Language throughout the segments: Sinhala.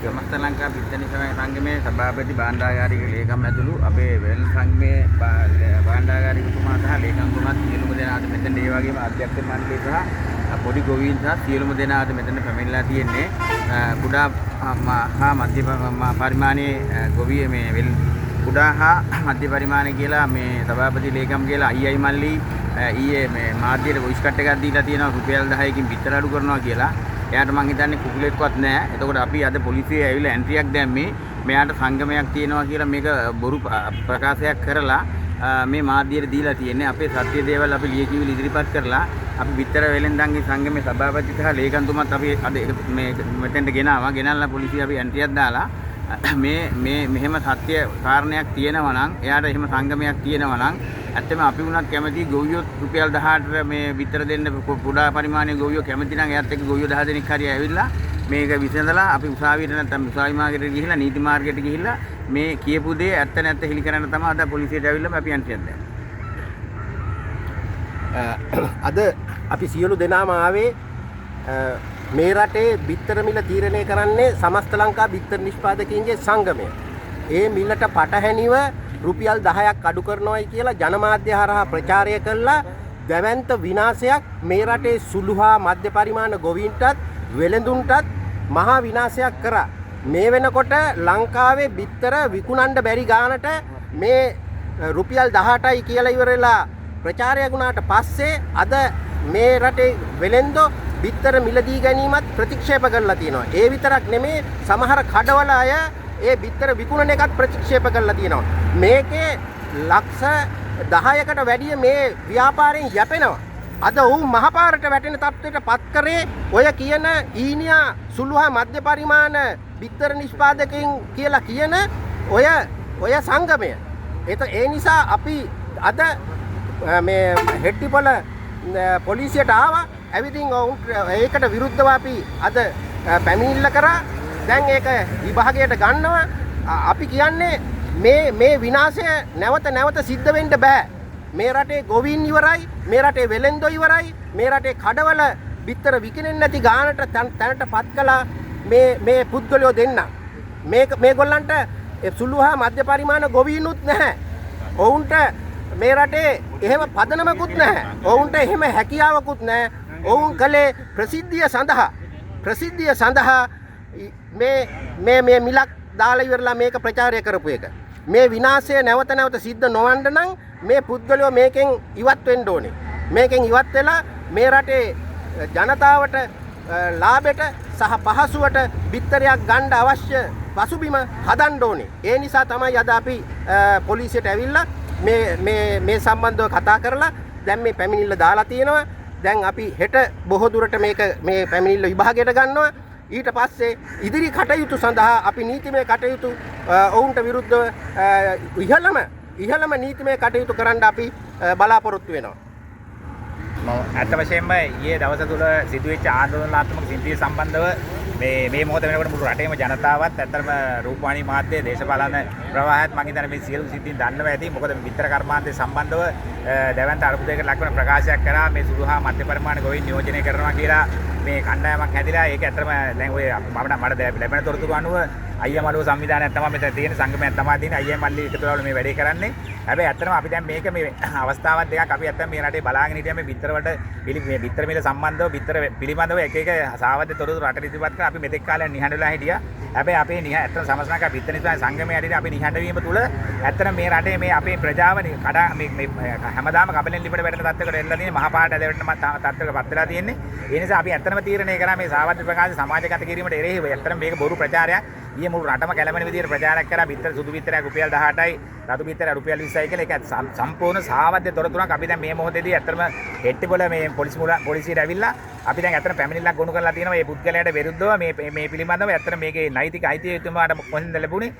समस्त लंका बित्तनी संगमे सभापति भाण्डागारिක ලේකම් ඇතුළු අපේ වෙළඳ සංගමේ භාණ්ඩාගාරිකතුමා සහ ලේකම්තුමාත් සියලුම දෙනාට මෙතන ඒ වගේම අධ්‍යක්ෂ මණ්ඩලය සහ පොඩි ගොවීන් සහ සියලුම දෙනාට මෙතන පැමිණලා තියෙන්නේ කුඩා හා මධ්‍යම පරිමාණයේ ගොවී මේ කුඩා හා මධ්‍ය පරිමාණය කියලා මේ සභාපති ලේකම් කියලා අයියි මල්ලි ඊයේ මේ මාධ්‍යයට වොයිස් කට් එකක් දීලා තියෙනවා රුපියල් 10කින් පිටර අඩු කරනවා කියලා. එයාට මං හිතන්නේ කුකුලෙක්වත් නැහැ. එතකොට අපි අද පොලිසිය ඇවිල්ලා එන්ට්‍රියක් දැම්මේ මෙයාට සංගමයක් තියෙනවා කියලා මේක බොරු ප්‍රකාශයක් කරලා මේ මාධ්‍යයට දීලා තියෙන්නේ. අපේ සත්‍ය දේවල් අපි ලියකියවිලි ඉදිරිපත් කරලා අපි විතර වෙලෙන්දන්ගේ සංගමේ සභාපති සහ ලේකම්තුමත් අපි අද මේ මෙතෙන්ට ගෙනාවා. ගෙනල්ලා පොලිසිය අපි එන්ට්‍රියක් දාලා මෙහෙම සත්‍ය කාරණයක් තියෙනවා නම් එයාට එහෙම සංගමයක් තියෙනවා නම් ඇත්තම අපි වුණත් කැමති ගොවියෝ රුපියල් 18ට මේ විතර දෙන්න කුඩා පරිමාණයේ ගොවියෝ කැමති නම් එයාත් එක්ක ගොවියෝ 10 දෙනෙක් හරි ඇවිල්ලා මේක විසඳලා අපි උසාවියට නැත්නම් උසාවි මාර්ගයට ගිහිල්ලා නීති මාර්ගයට ගිහිල්ලා මේ කියපු දේ ඇත්ත නැත්ත හෙලි කරන්න තමයි අද පොලිසියට ඇවිල්ලා අපි යන්තියක් දැම්මේ. අද අපි සියලු දෙනාම ආවේ මේ රටේ බිත්තර මිල තීරණය කරන්නේ සමස්ත ලංකා බිත්තර නිෂ්පාදකයින්ගේ සංගමය. ඒ මිලට පටහැනිව රුපියල් 10ක් අඩු කරනවායි කියලා ජනමාධ්‍ය හරහා ප්‍රචාරය කළා. දැවැන්ත විනාශයක් මේ රටේ සුළු හා මධ්‍ය පරිමාණ ගොවීන්ටත් වෙළඳුන්ටත් මහා විනාශයක් කරා. මේ වෙනකොට ලංකාවේ බිත්තර විකුණන්න බැරි ගානට මේ රුපියල් 18යි කියලා ඉවරලා ප්‍රචාරය වුණාට පස්සේ අද මේ රටේ වෙළෙන්දෝ බිත්තර මිලදී ගැනීමත් ප්‍රතික්ෂේප කරලා තියෙනවා. ඒ විතරක් නෙමේ සමහර කඩවල අය ඒ බිත්තර විකුණන එකත් ප්‍රතික්ෂේප කරලා තියෙනවා. මේකේ ලක්ෂ 10කට වැඩිය මේ ව්‍යාපාරයෙන් යැපෙනවා. අද ඔවුන් මහපාරට වැටෙන තත්ත්වයට පත් කරේ ඔය කියන ඊනියා සුළු හා මධ්‍ය පරිමාණ බිත්තර නිෂ්පාදකයන් කියලා කියන ඔය සංගමය. ඒ නිසා අපි අද මේ හෙට්ටිපොළ පොලිසියට ආවා. ඇවිදින් ඒකට විරුද්ධව අපි අද පැමිණිල්ල කරා. දැන් ඒක විභාගයට ගන්නවා. අපි කියන්නේ මේ විනාශය නැවත සිද්ධ වෙන්න බෑ. මේ රටේ ගොවීන් ඉවරයි, මේ රටේ වෙළෙන්දෝ ඉවරයි, මේ රටේ කඩවල බිත්තර විකිනෙන්නේ නැති ගානට තැනටපත් කළා මේ පුද්ගලයෝ දෙන්න. මේගොල්ලන්ට සුළු හා මධ්‍ය පරිමාණ ගොවීනුත් නැහැ. ඔවුන්ට මේ රටේ එහෙම පදනමකුත් නැහැ. ඔවුන්ට එහෙම හැකියාවකුත් නැහැ. ඔවුන් කලේ ප්‍රසිද්ධිය සඳහා මේ මිලක් දාලා ඉවරලා මේක ප්‍රචාරය කරපු එක. මේ විනාශය නැවත සිද්ධ නොවන්න නම් මේ පුද්ගලයෝ මේකෙන් ඉවත් වෙන්න ඕනේ. මේකෙන් ඉවත් වෙලා මේ රටේ ජනතාවට ලාභයට සහ පහසුවට බිත්තරයක් ගන්න අවශ්‍ය පසුබිම හදන්න ඕනේ. ඒ නිසා තමයි අද අපි පොලිසියට ඇවිල්ලා මේ සම්බන්ධව කතා කරලා දැන් මේ පැමිණිල්ල දාලා තියෙනවා. දැන් අපි හෙට බොහෝ දුරට මේ පැමිණිල්ල විභාගයට ගන්නවා. ඊට පස්සේ ඉදිරි කටයුතු සඳහා අපි නීතිමය කටයුතු ඔවුන්ට විරුද්ධව ඉහළම නීතිමය කටයුතු කරන්න අපි බලාපොරොත්තු වෙනවා. ඇත්ත වශයෙන්ම ඊයේ දවස තුල සිදුවෙච්ච ආందోලනාත්මක සිද්ධිය සම්බන්ධව මේ මොහොත වෙනකොට මුළු රටේම ජනතාවත් ඇත්තටම රූපවාහිනී මාධ්‍ය දේශපාලන ප්‍රවාහයත් මම හිතන්නේ මේ සියලු සිද්ධීන් දන්නවා ඇති. මොකද විතර කර්මාන්තය සම්බන්ධව දැවැන්ත අරුබුදයකට ලක්වන ප්‍රකාශයක් කරා මේ සුළු හා මධ්‍ය පරිමාණ ගොවීන් නියෝජනය කරනවා කියලා මේ කණ්ඩායමක් හැදිලා. ඒක ඇත්තටම දැන් ඔය මට ලැබෙන තොරතුරු අනුව අයියා මළුව සංවිධානයක් තමයි මෙතන තියෙන, සංගමයක් තමයි තියෙන. අයියා මල්ලි එකතු වෙලා මේ වැඩේ කරන්නේ. හැබැයි ඇත්තටම අපි දැන් මේක මේ අවස්ථාවක් දෙකක් අපි ඇත්තම මේ රටේ බලාගෙන හිටියා මේ බිත්තර වලට මේ බිත්තර මිල සම්බන්ධව බිත්තර පිළිබඳව එක සාවද්‍ය තොරතුරු රටට ඉදිරිපත් කරලා අපි මෙතෙක් කාලයක් නිහඬ වෙලා හිටියා. හැබැයි අපේ ඇත්තම සමස්තනාක බිත්තර නිසා සංගමයේ හැටියට අපි නිහඬ වීම තුළ ඇත්තම මේ රටේ මේ අපේ ප්‍රජාව කඩා මේ හැමදාම කබලෙන් ලිපට වැටෙන තත්ත්වයකට එල්ලලා තියෙන මහා පාට ඇදෙන්න තත්ත්වයකටපත් වෙලා තියෙන්නේ. ඒ නිසා අපි ඇත්තම තීරණය කරා මේ සාවද්‍ය ප්‍රකාශ සමාජගත කිරීමට එරෙහිව ඇත්තම මේක බොරු ප්‍රචාරයක්. ඊයේ මුළු රටම කැළඹෙන විදිහට ප්‍රචාරයක් කරා. බිත්තර සුදු බිත්තරයක් රුපියල් 18යි, රතු බිත්තරයක් රුපියල් 20යි කියලා ඒක සම්පූර්ණ සාවද්‍ය තොරතුරක් අපි දැන් මේ මොහොතේදී ඇත්තම හෙට්ටිපොළ මේ පොලිසියට ඇවිල්ලා අපි දැන් ඇත්තට පැමිණිල්ලක් ගොනු කරලා තියෙනවා මේ පුද්ගලයාට විරුද්ධව මේ පිළිබඳව ඇත්තට මේකේ නෛතික අයිතියතුමාට කොහෙන්ද ලැබුණේ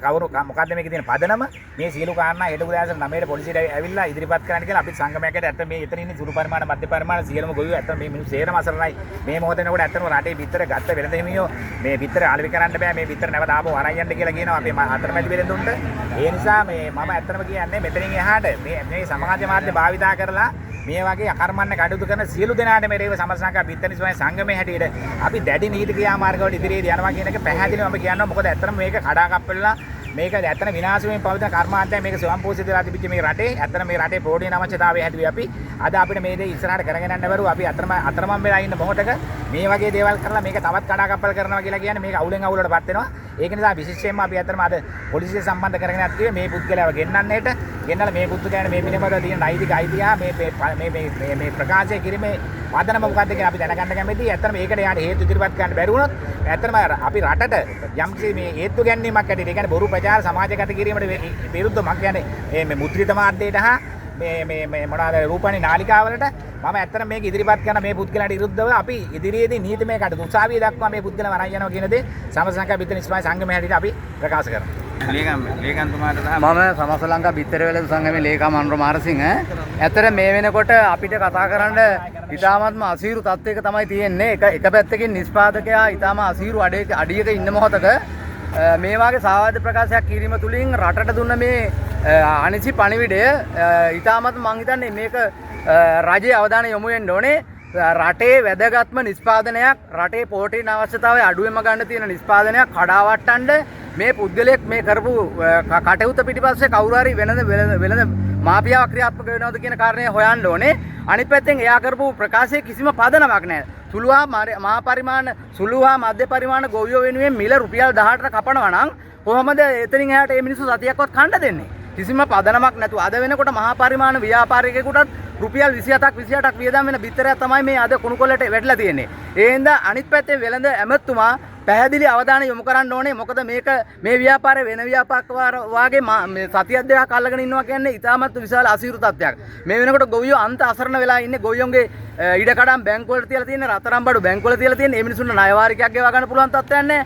කවුරු මොකද්ද මේකේ තියෙන පදනම මේ සියලු කාරණා හෙට උදෑසන 9ට පොලිසියට ඇවිල්ලා ඉදිරිපත් කරන්න කියලා අපි සංගමයකට ඇත්ත මේ එතන ඉන්නේ සුළු පරිමාණ මධ්‍ය පරිමාණ සියලුම ගොවියෝ ඇත්ත මේ මිනිස්සු සේරම අසරණයි මේ මොහොතේ නකොට ඇත්තම රටේ පිටර ගත්ත වෙළඳ හිමියෝ මේ පිටර අලෙවි කරන්න බෑ මේ පිටර නැවත ආපහු වරන් යන්න කියලා කියනවා අපේ අතරමැදි වෙළඳුන්ට ඒ නිසා මම ඇත්තම කියන්නේ මෙතනින් එහාට මේ සමාජ මාධ්‍ය භාවිතා කරලා මේ වගේ අකර්මන්න කටයුතු කරන සියලු දෙනාට මේ රේව සමස්තංකා බිත්තනි ස්වයං සංගමයේ හැටියට අපි දැඩි නීති ක්‍රියාමාර්ගවල ඉදිරියට යනවා කියන එක පැහැදිලිවම කියනවා මොකද ඇත්තටම මේක කඩාකප්පලලා මේක ඇත්තට විනාශ වෙමින් පවතින කර්මාන්තය මේක ස්වයංපෝෂිත වෙලා තිබිච්ච මේ රටේ ඇත්තට මේ රටේ ප්‍රෝඩීන අවශ්‍යතාවය හැදුවේ අපි අද අපිට මේ දේ ඉස්සරහට කරගෙන යන්න බැරුව අපි අතරමං වෙලා ඉන්න මොහොතක මේ වගේ දේවල් කරලා මේක තවත් කඩාකප්පල් කරනවා කියලා කියන්නේ මේක අවුලෙන් අවුලටපත් වෙනවා ඒක නිසා විශේෂයෙන්ම අපි අතරම අද පොලිසිය සම්බන්ධ කරගෙන යන්නේ මේ පුද්ගලයාව ගෙන්නන්නේට ගෙන්නලා මේ පුද්ගලයාට මේ පිළිබඳව තියෙන නෛතික අයිතිය මේ ප්‍රකාශය කිරීමේ වදනම මොකක්ද කියලා අපි දැනගන්න කැමතියි. ඇත්තටම මේකට යන්න හේතු ඉදිරිපත් කරන්න බැරි වුණොත් ඇත්තටම අපි රටට යම්කිසි මේ හේතු ගැනීමක් ඇටියට ඒ කියන්නේ බොරු ප්‍රචාර සමාජගත කිරීමට විරුද්ධව මම කියන්නේ මේ මුද්‍රිත මාධ්‍යයට හා මේ මොනවාද රූපවාහිනී නාලිකාවලට මම ඇත්තටම මේක ඉදිරිපත් කරන මේ පුද්ගලයාට විරුද්ධව අපි ඉදිරියේදී නීතිමය කටයුතු උසාවිය දක්වා මේ පුද්ගලයා වරන් යනවා කියන දේ සමස්තංකා බිත්තනි ස්වයං සංගමයේ හැටියට අපි ප්‍රකාශ කරනවා. ලේකම්තුමාට මම සමස්ත ලංකා බිත්තර වෙළඳ සංගමේ ලේකම් අනුර මාරසිංහ. ඇත්තට මේ වෙනකොට අපිට කතා කරන්න ඉතාමත්ම අසීරු තත්ත්වයක තමයි තියෙන්නේ. එක පැත්තකින් නිෂ්පාදකයා ඉතාම අසීරු අඩියක ඉන්න මොහොතක මේ වාගේ සාවාද්‍ය ප්‍රකාශයක් කිරීම තුළින් රටට දුන්න මේ අනිසි පණිවිඩය ඉතාමත් මං හිතන්නේ මේක රජයේ අවධානය යොමු වෙන්න ඕනේ. රටේ වැදගත්ම නිෂ්පාදනයක් රටේ පෝටීන් අවශ්‍යතාවය අඩුවෙන්ම ගන්න තියෙන නිෂ්පාදනයක් කඩාවට්ටන්න මේ පුද්ගලයෙක් මේ කරපු කටයුත්ත පිටිපස්සේ කවුරු හරි වෙනද මාෆියාවක් ක්‍රියාත්මක වෙනවද කියන කාරණය හොයන්න ඕනේ. අනිත් පැත්තෙන් එයා කරපු ප්‍රකාශයේ කිසිම පදනමක් නැහැ. සුළු හා මධ්‍ය පරිමාණ ගොවියෝ වෙනුවෙන් මිල රුපියල් 18ට කපනවා නම් කොහොමද එතනින් එහාට මේ මිනිස්සු සතියක්වත් කන්න දෙන්නේ? කිසිම පදනමක් නැතුව අද වෙනකොට මහා පරිමාණ ව්‍යාපාරිකයෙකුටත් රුපියල් 27ක් වියදම් වෙන බිත්තරයක් තමයි මේ අද කුණුකොල්ලට වැටලා තියෙන්නේ. ඒ හින්දා අනිත් පැත්තේ වෙළඳ ඇමතුමා පැහැදිලි අවධානය යොමු කරන්න ඕනේ. මොකද මේක මේ ව්‍යාපාරේ වෙන ව්‍යාපාරක වාගේ මේ සතියක් දෙකක් අල්ලගෙන ඉන්නවා කියන්නේ ඉතාමත් විශාල අසීරු තත්ත්වයක්. මේ වෙනකොට ගොවියෝ අන්ත අසරණ වෙලා ඉන්නේ. ගොවියෝගේ ඉඩකඩම් බැංකුවල තියලා තියෙන, රත්තරන් බඩු බැංකුවල තියලා තියෙන. මේ මිනිසුන්ට ණය වාරිකයක් ගෙවා ගන්න පුළුවන් තත්ත්වයක් නැහැ.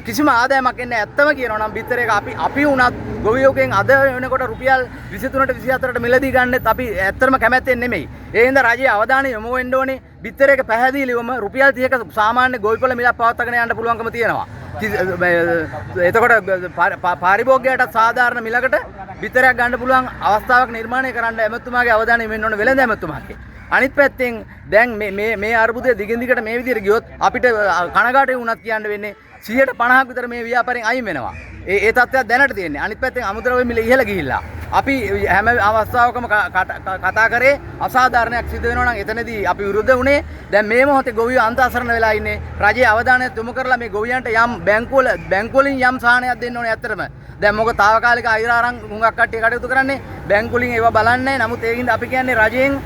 කිසිම ආදායමක් එන්නේ ඇත්තම කියනවා නම් බිත්තරේක අපි වුණත් ගොවියෝගෙන් අද වෙනකොට රුපියල් 23ට 24ට මිලදී ගන්නෙත් අපි ඇත්තම කැමැත්තෙන් නෙමෙයි. ඒ හින්දා රජයේ අවධානය යොමු වෙන්න ඕනේ. බිත්තරේක පැහැදිලිවම රුපියල් 30ක සාමාන්‍ය ගොවිපළ මිලක් පවත්වාගෙන යන්න පුළුවන්කම තියෙනවා. එතකොට පාරිභෝගිකයට සාධාරණ මිලකට බිත්තරයක් ගන්න පුළුවන් අවස්ථාවක් නිර්මාණය කරන්න ඇමතුමාගේ අවධානය යොමු වෙන්න ඕනේ වෙළඳ ඇමතුමාගේ. අනිත් පැත්තෙන් දැන් මේ අර්බුදය දිගින් දිගට මේ විදිහට ගියොත් අපිට කනගාටු වුණත් කියන්න වෙන්නේ 150ක් විතර මේ ව්‍යාපාරයෙන් අයින් වෙනවා. ඒ තත්ත්වයක් දැනට තියෙන්නේ. අනිත් පැත්තෙන් අමුද්‍රව්‍ය මිල ඉහළ ගිහිල්ලා. අපි හැම අවස්ථාවකම කතා කරේ අසාධාරණයක් සිදු වෙනවා නම් එතනදී අපි විරුද්ධ වුණේ. දැන් මේ මොහොතේ ගොවියෝ අන්ත අසරණ වෙලා ඉන්නේ. රජයේ අවධානය යොමු කරලා මේ ගොවියන්ට යම් බැංකුවලින් යම් සහනයක් දෙන්න ඕනේ ඇත්තටම. දැන් මොකද తాවකාලික අයිරාරම් හුඟක් කට්ටිය කටයුතු කරන්නේ බැංකුවලින් ඒවා බලන්නේ. නමුත් ඒකින්ද අපි කියන්නේ රජයෙන්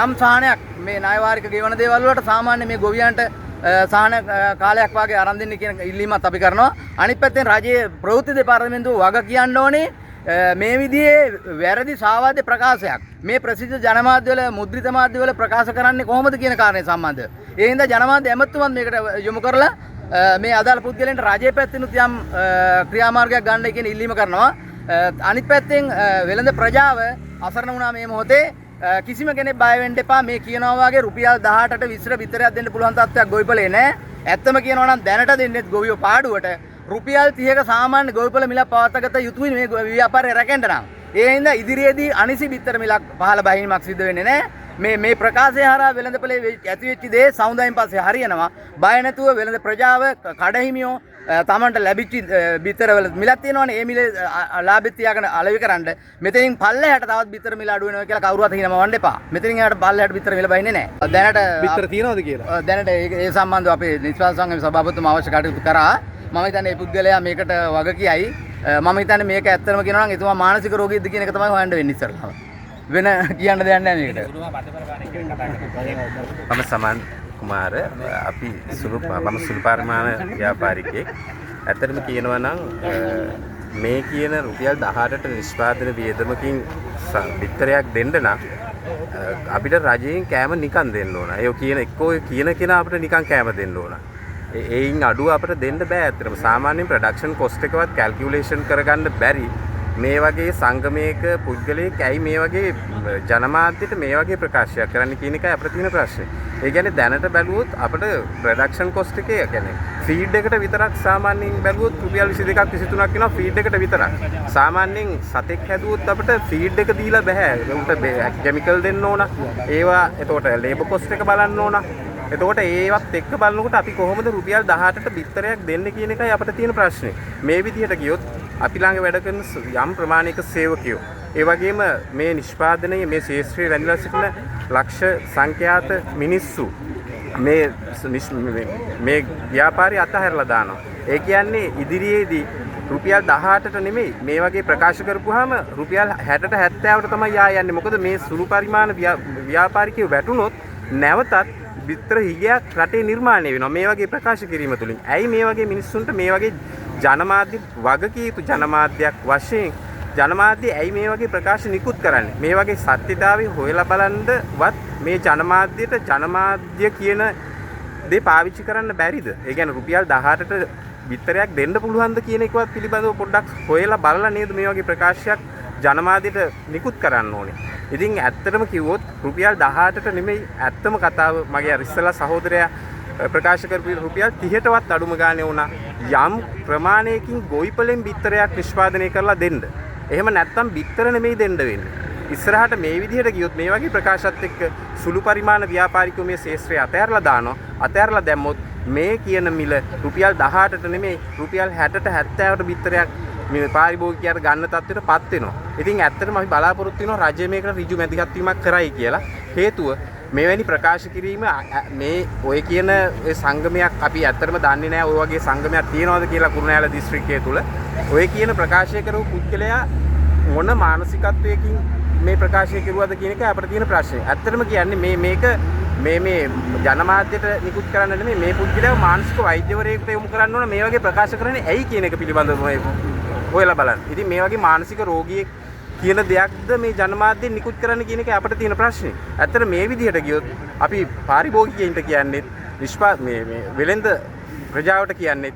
යම් සහනයක් මේ ණය වාරික ගෙවන දේවල් වලට සාමාන්‍ය මේ ගොවියන්ට සහන කාලයක් වගේ අරන් දෙන්න කියන ඉල්ලීමත් අපි කරනවා. අනිත් පැත්තෙන් රජයේ ප්‍රවෘත්ති දෙපාර්තමේන්තුව වග කියන්න ඕනේ මේ විදිහේ වැරදි සාවාද්‍ය ප්‍රකාශයක් මේ ප්‍රසිද්ධ ජනමාධ්‍යවල මුද්‍රිත මාධ්‍යවල ප්‍රකාශ කරන්නේ කොහොමද කියන කාරණේ සම්බන්ධව. ඒ හින්දා ජනමාධ්‍ය ඇමතුමත් මේකට යොමු කරලා මේ අදාළ පුද්ගලයන්ට රජයේ පැත්තෙනුත් යම් ක්‍රියාමාර්ගයක් ගන්න කියන ඉල්ලීම කරනවා. අනිත් පැත්තෙන් වෙළඳ ප්‍රජාව අසරණ වුණා මේ මොහොතේ කිසිම කෙනෙක් බය වෙන්න එපා. මේ කියනවා වගේ රුපියල් 18ට 20ට විතරයක් දෙන්න පුළුවන් තත්ත්වයක් ගොවිපළේ නැහැ. ඇත්තම කියනවා නම් දැනට දෙන්නෙත් ගොවියෝ පාඩුවට රුපියල් 30ක සාමාන්‍ය ගොවිපළ මිලක් පවත්වාගත යුතුයි මේ ව්‍යාපාරය රැකෙන්න නම්. ඒ හින්දා ඉදිරියේදී අනිසි බිත්තර මිලක් පහළ බහිනීමක් සිදු වෙන්නේ නැහැ. මේ ප්‍රකාශය හරහා වෙළඳපොලේ ඇති වෙච්ච දේ සමුදායෙන් පස්සේ හරියනවා. බය නැතුව වෙළඳ ප්‍රජාව කඩහිමියෝ තමන්ට ලැබිච්ච බිත්තරවල මිලක් තියෙනවනේ. ඒ මිලේ ලාභෙත් තියාගෙන අලෙවි කරන්න. මෙතනින් පල්ලෙහාට තවත් බිත්තර මිල අඩු වෙනවා කියලා කවුරුවත් හිනම වන්න එපා. මෙතනින් එහාට පල්ලෙහාට බිත්තර මිල බහින්නේ නැහැ. දැනට බිත්තර තියනවද කියලා? දැනට ඒ සම්බන්ධව අපේ නිෂ්පාදක සංගමේ සභාපතිතුමා අවශ්‍ය කටයුතු කරා. මම හිතන්නේ මේ පුද්ගලයා මේකට වග කියයි. මම හිතන්නේ මේක ඇත්තම කියනවා නම් එතුමා මානසික රෝගීද්ද කියන එක තමයි හොයන්න වෙන්නේ ඉස්සරහම. වෙන කියන්න දෙයක් නැහැ මේකට. මම සමන් කුමාර අපි සුළු පරිමාණ ව්‍යාපාරිකයෙක්. ඇත්තටම කියනවා නම් මේ කියන රුපියල් 18ට නිෂ්පාදන වියදමකින් බිත්තරයක් දෙන්න නම් අපිට රජයෙන් කෑම නිකන් දෙන්න ඕන. ඒ කියන එක්කෝ කියන කෙනා අපිට නිකන් කෑම දෙන්න ඕන. ඒයින් අඩුව අපිට දෙන්න බෑ ඇත්තටම. සාමාන්‍යයෙන් ප්‍රොඩක්ෂන් කොස්ට් එකවත් කැල්කියුලේෂන් කරගන්න බැරි මේ වගේ සංගමයක පුද්ගලයෙක් ඇයි මේ වගේ ජනමාධ්‍යට මේ වගේ ප්‍රකාශයක් කරන්න කියන එකයි අපිට තියෙන ප්‍රශ්නේ. ඒ කියන්නේ දැනට බැලුවොත් අපිට ප්‍රොඩක්ෂන් කොස්ට් එකේ කියන්නේ ෆීඩ් එකට විතරක් සාමාන්‍යයෙන් බැලුවොත් රුපියල් 22ක් 23ක් වෙනවා ෆීඩ් එකට විතරක්. සාමාන්‍යයෙන් සතෙක් හැදුවොත් අපිට ෆීඩ් එක දීලා බෑ. උන්ට කිමිකල් දෙන්න ඕන. ඒවා එතකොට ලේබර් කොස්ට් එක බලන්න ඕන. එතකොට ඒවත් එක්ක බලනකොට අපි කොහොමද රුපියල් 18ට බිත්තරයක් දෙන්නේ කියන එකයි අපිට තියෙන ප්‍රශ්නේ. මේ විදිහට ගියොත් අපි ළඟ වැඩ කරන යම් ප්‍රමාණයක සේවකයෝ ඒ වගේම මේ නිෂ්පාදනයේ මේ ශාස්ත්‍රීය රැඳිලා සිටින ලක්ෂ සංඛ්‍යාත මිනිස්සු මේ ව්‍යාපාරي අතහැරලා දානවා. ඒ කියන්නේ ඉදිරියේදී රුපියල් 18ට නෙමෙයි මේ වගේ ප්‍රකාශ කරපුවාම රුපියල් 60ට 70ට තමයි යන්නේ. මොකද මේ සුළු පරිමාණ ව්‍යාපාරිකයෝ වැටුනොත් නැවතත් විතර හිගයක් රටේ නිර්මාණය වෙනවා මේ වගේ ප්‍රකාශ කිරීම තුලින්. ඇයි මේ වගේ මිනිස්සුන්ට මේ වගේ ජනමාධ්‍ය වගකීම් යුතු ජනමාධ්‍යයක් වශයෙන් ජනමාධ්‍ය ඇයි මේ වගේ ප්‍රකාශ නිකුත් කරන්නේ? මේ වගේ සත්‍යතාවය හොයලා බලන්නවත් මේ ජනමාධ්‍යයට ජනමාධ්‍ය කියන දේ පාවිච්චි කරන්න බැරිද? ඒ කියන්නේ රුපියල් 18ට විතරයක් දෙන්න පුළුවන්ද කියන එකවත් පිළිබඳව පොඩ්ඩක් හොයලා බලලා නේද මේ වගේ ප්‍රකාශයක් ජනමාධ්‍යට නිකුත් කරන්න ඕනේ. ඉතින් ඇත්තටම කිව්වොත් රුපියල් 18ට නෙමෙයි ඇත්තම කතාව මගේ අර ඉස්සලා සහෝදරයා ප්‍රකාශ කරපු රුපියල් 30ටවත් අඩුම ගානේ වුණා යම් ප්‍රමාණයකින් ගොවිපලෙන් බිත්තරයක් නිෂ්පාදනය කරලා දෙන්න. එහෙම නැත්නම් බිත්තර නෙමෙයි දෙන්න වෙන්නේ. ඉස්සරහට මේ විදිහට ගියොත් මේ වගේ ප්‍රකාශات එක්ක සුළු පරිමාණ ව්‍යාපාරිකයෝ මේ ශාස්ත්‍රය අතහැරලා දානවා. අතහැරලා දැම්මොත් මේ කියන මිල රුපියල් 18ට නෙමෙයි රුපියල් 60ට 70ට බිත්තරයක් මේ පාරිභෝගිකයාට ගන්න තත්ත්වයටපත් වෙනවා. ඉතින් ඇත්තටම අපි බලාපොරොත්තු වෙනවා රජය මේකට ඍජු මැදිහත් වීමක් කරයි කියලා. හේතුව මෙවැනි ප්‍රකාශ කිරීම මේ ඔය කියන ඒ සංගමයක් අපි ඇත්තටම දන්නේ නැහැ ඔය වගේ සංගමයක් තියෙනවද කියලා කුරුණෑගල දිස්ත්‍රික්කය තුල. ඔය කියන ප්‍රකාශය කරපු පුද්ගලයා මොන මානසිකත්වයකින් මේ ප්‍රකාශය කරුවද කියන එක අපිට තියෙන ප්‍රශ්නේ. ඇත්තටම කියන්නේ මේක මේ ජනමාධ්‍යට නිකුත් කරන්න නෙමෙයි මේ පුද්ගලයා මානසික වෛද්‍යවරයෙකුට යොමු කරන්න ඕන මේ වගේ ප්‍රකාශ කරන්නේ ඇයි කියන එක පිළිබඳව හොයලා බලන්න. ඉතින් මේ වගේ මානසික රෝගියෙක් කියන දෙයක්ද මේ ජනමාධ්‍ය නිකුත් කරන්න කියන එක අපිට තියෙන ප්‍රශ්නේ. ඇත්තට මේ විදිහට ගියොත් අපි පාරිභෝගිකයින්ට කියන්නේ මේ වෙළෙන්ද ප්‍රජාවට කියන්නේ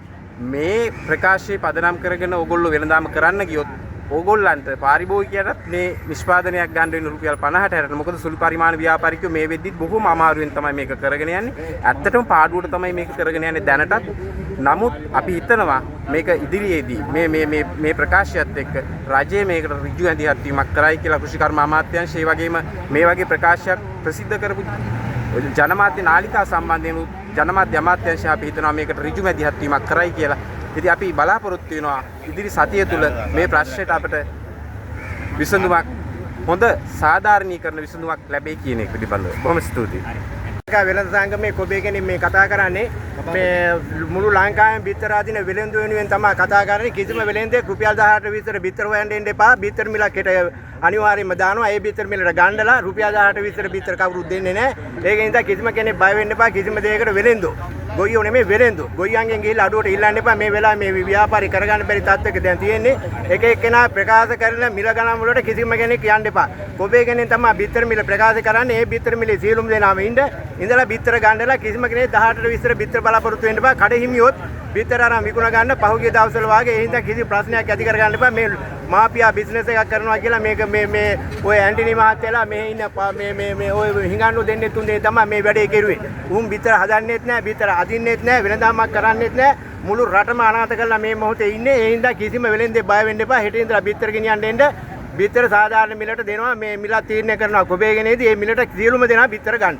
මේ ප්‍රකාශයේ පදනම් කරගෙන ඕගොල්ලෝ වෙළඳාම කරන්න ගියොත් ඕගොල්ලන්ට පාරිභෝගිකයන්ට මේ නිෂ්පාදනයක් ගන්න වෙන රුපියල් 50-60ට. මොකද සුළු පරිමාණ ව්‍යාපාරිකයෝ මේ වෙද්දිත් බොහොම අමාරුවෙන් තමයි මේක කරගෙන යන්නේ. ඇත්තටම පාඩුවට තමයි මේක කරගෙන යන්නේ දැනටත්. නමුත් අපි හිතනවා මේක ඉදිරියේදී මේ ප්‍රකාශයත් එක්ක රජය මේකට ඍජු ඇඳිහත් වීමක් කරයි කියලා කෘෂිකර්ම අමාත්‍යාංශය ඒ වගේම මේ වගේ ප්‍රකාශයක් ප්‍රසිද්ධ කරපු ජනමාධ්‍ය නාලිකා සම්බන්ධයෙන් ජනමාධ්‍ය අමාත්‍යාංශය අපි හිතනවා මේකට ඍජු ඇඳිහත් වීමක් කරයි කියලා. ඉතින් අපි බලාපොරොත්තු වෙනවා ඉදිරි සතිය තුල මේ ප්‍රශ්නෙට අපිට විසඳුමක් හොඳ සාධාරණීකරණ විසඳුමක් ලැබෙයි කියන එක පිළිබඳව. බොහොම ස්තුතියි. වෙළඳ සංගමේ කොබේගෙනින් මේ කතා කරන්නේ මේ මුළු ලංකාවෙම බිත්තර අදින වෙළඳ වෙනුවෙන් තමයි කතා කරන්නේ. කිසිම වෙළෙන්දෙක් රුපියල් 18ට විතර බිත්තර හොයන්න එන්න එපා. බිත්තර මිලක් අනිවාර්යයෙන්ම දානවා. ඒ බිත්තර මිලට ගන්නලා රුපියල් 18ට විතර බිත්තර කවුරුත් දෙන්නේ නැහැ. ඒකෙන් ඉතින් කිසිම කෙනෙක් බය වෙන්න එපා. කිසිම දෙයකට වෙළෙන්දෝ ගොයියෝ නෙමෙයි වෙළෙන්දෝ. ගොයියන්ගෙන් ගිහිල්ලා අඩුවට ඉල්ලන්න එපා. මේ වෙලාවේ මේ ව්‍යාපාරي කරගන්න බැරි තත්ත්වයක දැන් තියෙන්නේ. එක එක්කෙනා ප්‍රකාශ කරන මිල ගණන් වලට කිසිම කෙනෙක් යන්න එපා. කොබේගෙනින් තමයි බිත්තර මිල ප්‍රකාශ කරන්නේ. ඒ බිත්තර මිලේ සියලුම දෙනාම ඉඳලා බිත්තර ගන්නලා කිසිම කෙනෙක් 18ට විතර බිත්තර බලාපොරොත්තු වෙන්න එපා. කඩ හිමියොත් බිත්තර අරන් විකුණ ගන්න පහුගිය දවස්වල වාගේ ඒ හින්දා කිසි ප්‍රශ්නයක් ඇති කර ගන්න එපා. මේ මාපියා බිස්නස් එකක් කරනවා කියලා මේක මේ ඔය ඇන්ටිනි මහත්තයලා මේ ඉන්න මේ ඔය හිඟන්නු දෙන්නේ තුන් දෙනේ තමයි මේ වැඩේ කෙරුවේ. උන් බිත්තර හදන්නෙත් නැහැ, බිත්තර අදින්නෙත් නැහැ, වෙනදාමක් කරන්නෙත් නැහැ. මුළු රටම අනාථ කරලා මේ මොහොතේ ඉන්නේ. ඒ හින්දා කිසිම වෙලෙන්දේ බය වෙන්න එපා. හෙට ඉඳලා බිත්තර ගෙනියන්න එන්න. බිත්තර සාධාරණ මිලට දෙනවා. මේ මිල තීරණය කරනවා කොබේගෙනේදී. මේ මිලට සියලුම දෙනා බිත්තර ගන්න.